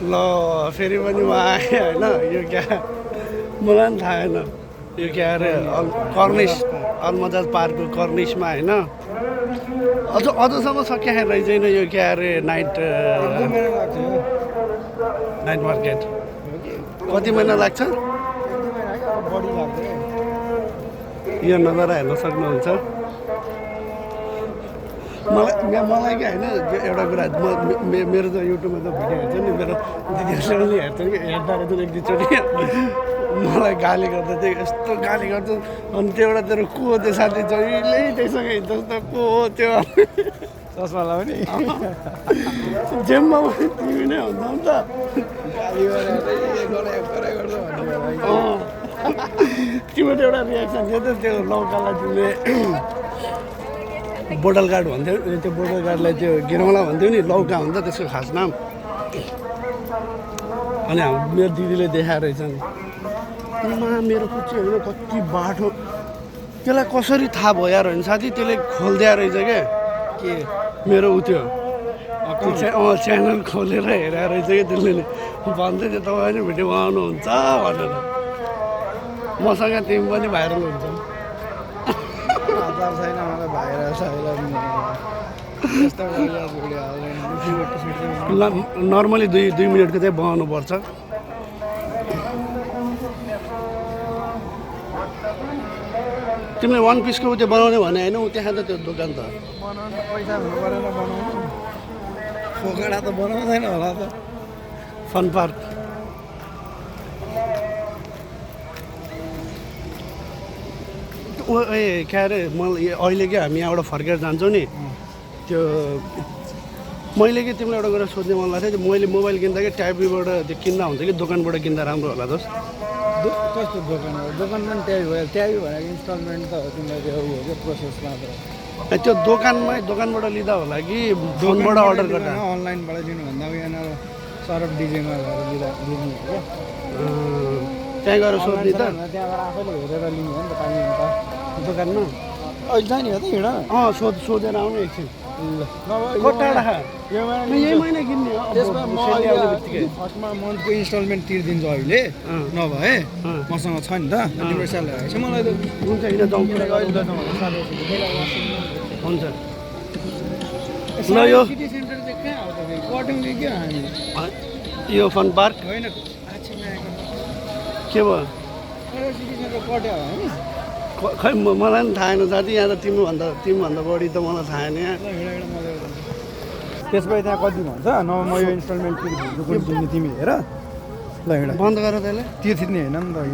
ल फेरि पनि म आएँ होइन यो क्या मलाई पनि थाहा छैन यो क्या अरे कर्निस अलमजाज पार्कको कर्निसमा होइन अझसम्म सकिया रहेछैन यो क्या अरे नाइट मार्केट कति महिना लाग्छ यो नजारा हेर्न सक्नुहुन्छ मलाई क्या होइन एउटा कुरा मेरो त युट्युबमा त भिडियो हेर्छ नि मेरो दिदीहरूले पनि हेर्छ कि हेर्दा रहेछ एक दुईचोटि मलाई गाली गर्दा चाहिँ यस्तो गाली गर्छ अनि त्यो एउटा तेरो को हो त्यो साथी जहिले त्यहीसँग हिँड्छ त को हो त्यो चस्मालाई पनि जेममा पनि तिमी नै हुन्छ नि त तिम्रो एउटा रियाक्सन थियो त त्यो लौकालाई तिमीले बोटल गार्ड भन्थ्यौ त्यो बोटल गार्डलाई त्यो गिरौँला भन्थ्यौ नि लौका हुन्छ त्यसको खास नाम अनि मेरो दिदीले देखाएर रहेछन् मेरो कुची होइन कति बाठो त्यसलाई कसरी थाहा भयो भने साथी त्यसले खोलिदिया रहेछ क्या के मेरो उ त्यो च्यानल खोलेर हेरेर रहेछ कि त्यसले भन्दै थियो तपाईँ पनि भिडियो बनाउनुहुन्छ भनेर मसँग तिमी पनि भाइरल हुन्छ छैन मलाई भाइरल नर्मली दुई मिनटको चाहिँ बनाउनु पर्छ तिमीले वान पिसको त्यो बनाउने भने होइन ऊ त्यहाँ त त्यो दोकान त बनाउनु पैसा हुनु परेन बनाउनु पोखरा त बनाउँदैन होला त फन पार्क ए के अरे मलाई अहिले क्या हामी यहाँबाट फर्केर जान्छौँ नि त्यो मैले कि तिमीलाई एउटा कुरा सोध्ने मन लाग्थ्यो मैले मोबाइल किन्दा कि ट्याबीबाट त्यो किन्दा हुन्छ कि दोकानबाट किन्दा राम्रो होला दोस्त कस्तो दोकान हो दोकान पनि ट्याबी भयो ट्याबी भनेको इन्स्टलमेन्ट त हो तिमीलाई त्यो उयो हो प्रोसेस मात्र त्यो दोकानबाट लिँदा होला कि फोनबाट अर्डर गर्दा अनलाइनबाट लिनुभन्दा यहाँ सरफ डिजेमा गएर लिनु हो क्या त्यहाँ गएर सोध्ने त त्यहाँबाट आफैले हेरेर लिनु हो नि त पाइन्छ दोकानमा अहिले जाने हो त हिँड सोधेर आउनु एकछिन नभए कटाडा यही महिना किन्ने हो त्यसमा म फर्स्टमा मन्थको इन्स्टलमेन्ट तिर्दिन्छु अहिले नभए मसँग छ नि त तिम्रो स्यालेरी आएछ मलाई त हुन्छ हिँड जाउँ हुन्छ ल यो सिटी सेन्टर चाहिँ कहाँ हो त फेरि कट्यौँ कि हामी यो फन पार्क होइन के भयो सिटी सेन्टर कट्यो होइन खै मलाई पनि थाहा छैन साथी यहाँ त तिमीभन्दा बढी त मलाई थाहा छैन यहाँ त्यसपछि त्यहाँ कति भन्छ नभए म यो इन्स्टलमेन्ट तिर्दिन्छु कुन तिमी हेर ल हिँड बन्द गर त्यसले त्यो थिच्ने होइन नि त यो